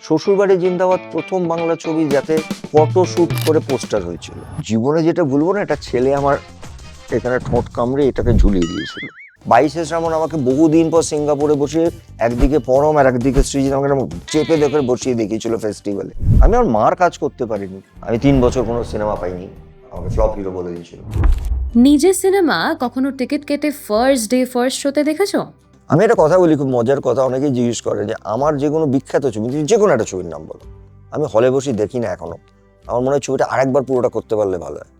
শ্বশুরবাড়ি জিন্দাবাদ প্রথম বাংলা ছবি, যাতে ফটো শুট করে পোস্টার হয়েছিল। জীবনে যেটা বলবো না, এটা ছেলে আমার এখানে ঠোঁট কামড়ে এটাকে ঝুলিয়ে দিয়েছিল। 22শে শ্রাবণ আমাকে বহুদিন পর সিঙ্গাপুরে বসে একদিকে পরম আর একদিকে সৃজিত আমাকে চেপে দেখে বসিয়ে দেখিয়েছিল ফেস্টিভ্যালে। আমি আমার মার কাজ করতে পারিনি। আমি 3 বছর কোনো সিনেমা পাইনি, আমাকে ফ্লপ হিরো বলে দিয়েছিল। নিজের সিনেমা কখনো টিকিট কেটে ফার্স্ট ডে ফার্স্ট শোতে দেখেছো? আমি একটা কথা বলি, খুব মজার কথা, অনেকেই জিজ্ঞেস করে যে আমার যে কোনো বিখ্যাত ছবি, তুমি যে কোনো একটা ছবির নাম বলো, আমি হলে বসে দেখি না এখনো। আমার মনে হয় ছবিটা আরেকবার পুরোটা করতে পারলে ভালো হয়।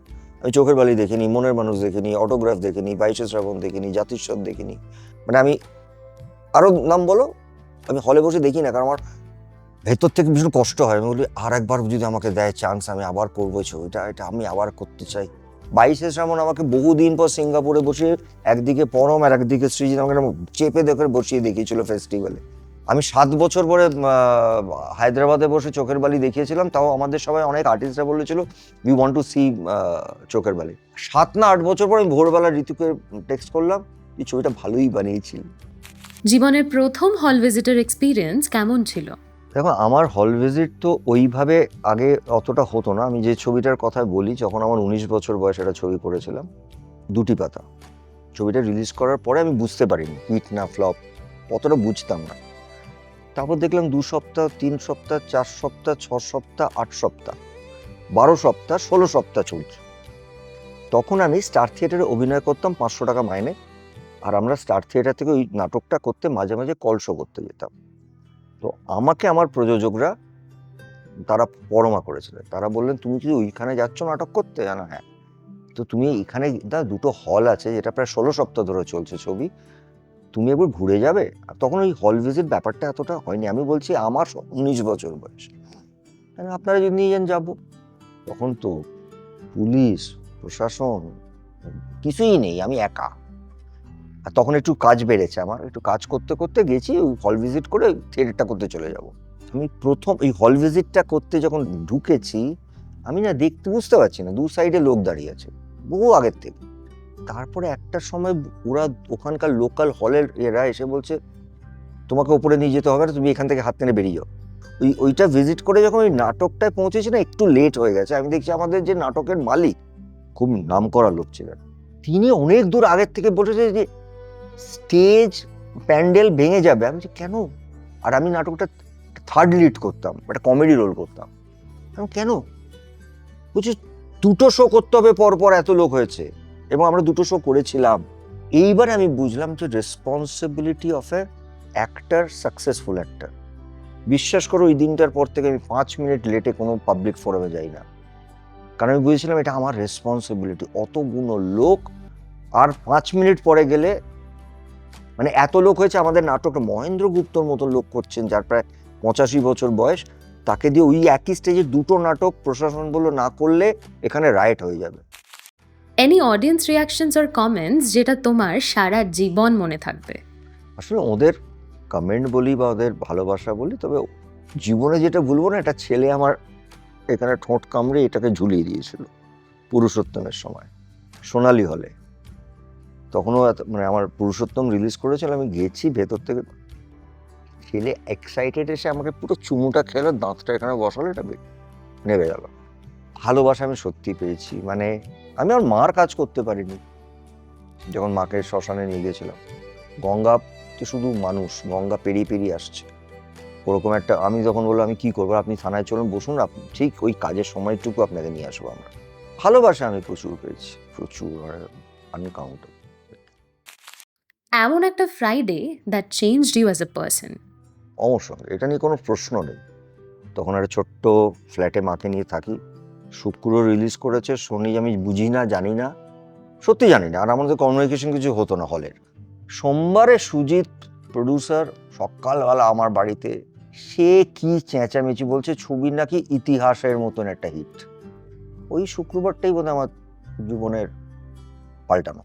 আমি চোখের বালি দেখিনি, মনের মানুষ দেখিনি, অটোগ্রাফ দেখিনি, 22শে শ্রাবণ দেখিনি, জাতিস্বর দেখিনি, মানে আমি আরো নাম বলো, আমি হলে বসে দেখি না, কারণ আমার ভেতর থেকে ভীষণ কষ্ট হয়। আমি বলি আর একবার যদি আমাকে দেয় চান্স, আমি আবার করবো এই ছবিটা, এটা আমি আবার করতে চাই। 22শে শ্রাবণ আমাকে বহুদিন পর সিঙ্গাপুরে বসে একদিকে পরম আর একদিকে সৃজিত আমাকে চেপে দেখে বসিয়ে দেখিয়েছিল ফেস্টিভ্যালে। আমি 7 বছর পরে হায়দ্রাবাদে বসে চোখের বালি দেখিয়েছিলাম, তাও আমাদের সবাই অনেক আর্টিস্টরা বলেছিল উই ওয়ান্ট টু সি চোখের বালি। 7 না 8 বছর পর আমি ভোরবেলা ঋতুকে টেক্সট করলাম, এই ছবিটা ভালোই বানিয়েছি। জীবনের প্রথম হল ভিজিটার এক্সপিরিয়েন্স কেমন ছিল? দেখো, আমার হল ভিজিট তো ওইভাবে আগে অতটা হতো না। আমি যে ছবিটার কথা বলি, যখন আমার 19 বছর বয়স একটা ছবি করেছিলাম, দুটি পাতা। ছবিটা রিলিজ করার পরে আমি বুঝতে পারিনি হিট না ফ্লপ, অতটা বুঝতাম না। তারপর দেখলাম 2 সপ্তাহ, 3 সপ্তাহ, 4 সপ্তাহ, 6 সপ্তাহ, 8 সপ্তাহ, 12 সপ্তাহ, 16 সপ্তাহ চলছে। তখন আমি স্টার থিয়েটারে অভিনয় করতাম 500 টাকা মাইনে, আর আমরা স্টার থিয়েটার থেকে ওই নাটকটা করতে মাঝে মাঝে কল শো করতে যেতাম। তো আমাকে আমার প্রযোজকরা তারা পরমা করেছিলেন, তারা বললেন তুমি কি ওইখানে যাচ্ছ নাটক করতে? জানো, হ্যাঁ। তো তুমি এখানে দুটো হল আছে, যেটা প্রায় 16 সপ্তাহ ধরে চলছে ছবি, তুমি একবার ঘুরে যাবে। আর তখন ওই হল ভিজিট ব্যাপারটা এতটা হয়নি। আমি বলছি আমার 19 বছর বয়স, আপনারা যদি নিয়ে যান যাবো। তখন তো পুলিশ প্রশাসন কিছুই নেই, আমি একা। আর তখন একটু কাজ বেড়েছে, আমার একটু কাজ করতে করতে গেছি, ওই হল ভিজিট করে থিয়েটারটা করতে চলে যাব। আমি প্রথম এই হল ভিজিটটা করতে যখন ঢুকেছি, আমি না দেখতে বুঝতে পারছি না, দু সাইডে লোক দাঁড়িয়ে আছে বহু আগের থেকে। তারপরে একটা সময় ওরা ওখানকার লোকাল হলের এরা এসে বলছে তোমাকে ওপরে নিয়ে যেতে হবে না, তুমি এখান থেকে হাত টেনে বেরিয়ে যাও। ওইটা ভিজিট করে যখন ওই নাটকটায় পৌঁছেছি না, একটু লেট হয়ে গেছে। আমি দেখছি আমাদের যে নাটকের মালিক, খুব নামকরা লোক ছিলেন, তিনি অনেক দূর আগের থেকে বলেছে যে স্টেজ প্যান্ডেল ভেঙে যাবে। আমি বলছি কেন? আর আমি নাটকটা থার্ড লিড করতাম, একটা কমেডি রোল করতাম। আমি কেন? বলছি 2টো শো করতে হবে পর পর, এত লোক হয়েছে, এবং আমরা 2টো শো করেছিলাম। এইবার আমি বুঝলাম যে responsibility of A actor, successful actor. বিশ্বাস করো, ওই দিনটার পর থেকে আমি 5 মিনিট লেটে কোনো পাবলিক ফোরামে যাই না, কারণ আমি বুঝেছিলাম এটা আমার রেসপন্সিবিলিটি। অতগুলো লোক, আর 5 মিনিট পরে গেলে, মানে এত লোক হয়েছে, আমাদের নাটকটা মহেন্দ্র গুপ্তর মতো লোক করছেন, যার প্রায় 85 বছর বয়স, তাকে দিয়ে ওই একই স্টেজে 2টো নাটক, প্রশাসন বললো না করলে এখানে রাইট হয়ে যাবে। Any audience reactions or comments যেটা তোমার সারা জীবন মনে থাকবে? আসলে ওদের কমেন্ট বলি বা ওদের ভালোবাসা বলি, তবে জীবনে যেটা ভুলবো না, এটা ছেলে আমার এখানে ঠোঁট কামড়ে এটাকে ঝুলিয়ে দিয়েছিল পুরুষোত্তমের সময়, সোনালী হলে। তখনও মানে আমার পুরুষোত্তম রিলিজ করেছিল, আমি গেছি, ভেতর থেকে ছেলে এক্সাইটেড এসে আমাকে পুরো চুমুটা খেলো, দাঁতটা এখানে বসালো, এটা নেবে গেল। ভালোবাসা আমি সত্যি পেয়েছি। মানে আমি আমার মার কাজ করতে পারিনি। যখন মাকে শ্মশানে নিয়ে গেছিলাম, গঙ্গা তো শুধু মানুষ, গঙ্গা পেরিয়ে পেরিয়ে আসছে, ওরকম একটা। আমি যখন বললাম আমি কি করবো, আপনি থানায় চলুন, বসুন, আপনি ঠিক ওই কাজের সময়টুকু আপনাকে নিয়ে আসবো আমরা। ভালোবাসা আমি প্রচুর পেয়েছি, প্রচুর, আনকাউন্টেবল। এমন একটা Friday that changed you as a person? অবশ্যই, এটা নিয়ে কোনো প্রশ্ন নেই। তখন একটা ছোট্ট ফ্ল্যাটে মাকে নিয়ে থাকি। শুক্র রিলিজ করেছে, শনি আমি বুঝি না, জানি না, সত্যি জানি না। আর আমাদের কমিউনিকেশন কিছু হতো না হলের। সোমবারে সুজিত প্রডিউসার সকালবেলা আমার বাড়িতে, সে কি চেঁচামেচি বলছে, ছবির নাকি ইতিহাসের মতন একটা হিট। ওই শুক্রবারটাই বোধহয় আমার জীবনের পাল্টানো।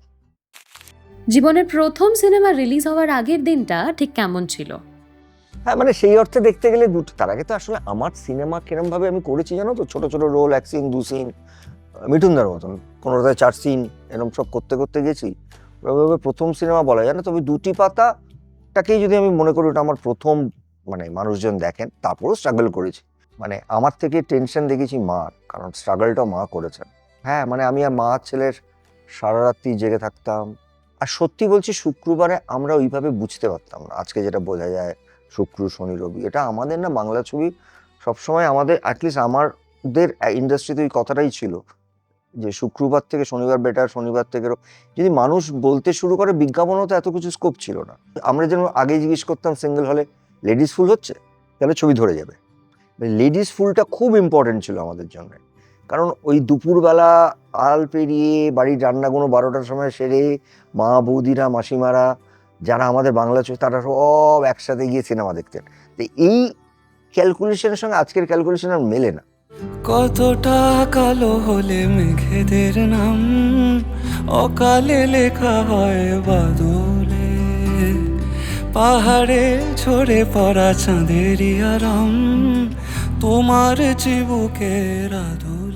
জীবনের প্রথম সিনেমা রিলিজ হওয়ার আগের দিনটা ঠিক কেমন ছিল? হ্যাঁ, মানে সেই অর্থে দেখতে গেলে দুটো। তার আগে তো আসলে আমার সিনেমা কিরম ভাবে আমি করেছি জানো তো, ছোট ছোট রোল, 1 সিন 2 সিন, মিঠুনদার মতন, কোনোটায় 4 সিন, এরকম সব করতে করতে গেছি। ওইভাবে প্রথম সিনেমা বলা যায় না, তবে দুটি পাতাটাকেই যদি আমি মনে করি ওটা আমার প্রথম মানে মানুষজন দেখেন, তারপরেও স্ট্রাগল করেছি। মানে আমার থেকে টেনশন দেখেছি মার, কারণ স্ট্রাগলটা মা করেছেন। হ্যাঁ, মানে আমি আর মা ছেলের সারা রাত্রি জেগে থাকতাম। আর সত্যি বলছি, শুক্রবারে আমরা ওইভাবে বুঝতে পারতাম না আজকে যেটা বোঝা যায় শুক্র শনি রবি। এটা আমাদের না বাংলা ছবি সবসময় আমাদের, অ্যাটলিস্ট আমাদের ইন্ডাস্ট্রিতে ওই কথাটাই ছিল যে শুক্রবার থেকে শনিবার বেটার, শনিবার থেকে যদি মানুষ বলতে শুরু করে, বিজ্ঞাপনও তো এত কিছু স্কোপ ছিল না। আমরা যেন আগে জিজ্ঞেস করতাম সিঙ্গেল হলে লেডিস ফুল হচ্ছে, তাহলে ছবি ধরে যাবে। লেডিস ফুলটা খুব ইম্পর্টেন্ট ছিল আমাদের জন্য, কারণ ওই দুপুরবেলা আল পেরিয়ে বাড়ির রান্নাগুলো 12টার সময় সেরে মা বৌদিরা মাসিমারা যারা আমাদের বাংলা ছবি, তারা সব একসাথে গিয়ে সিনেমা দেখতেন। তো এই ক্যালকুলেশনের সঙ্গে আজকের ক্যালকুলেশন আর মেলে না। কতটা কালো হলে মেঘেদের নাম অকালে লেখা হয় বাদলে, পাহাড়ে ঝরে পড়া চাঁদেরই আরাম তোমার চিবুকের আদর।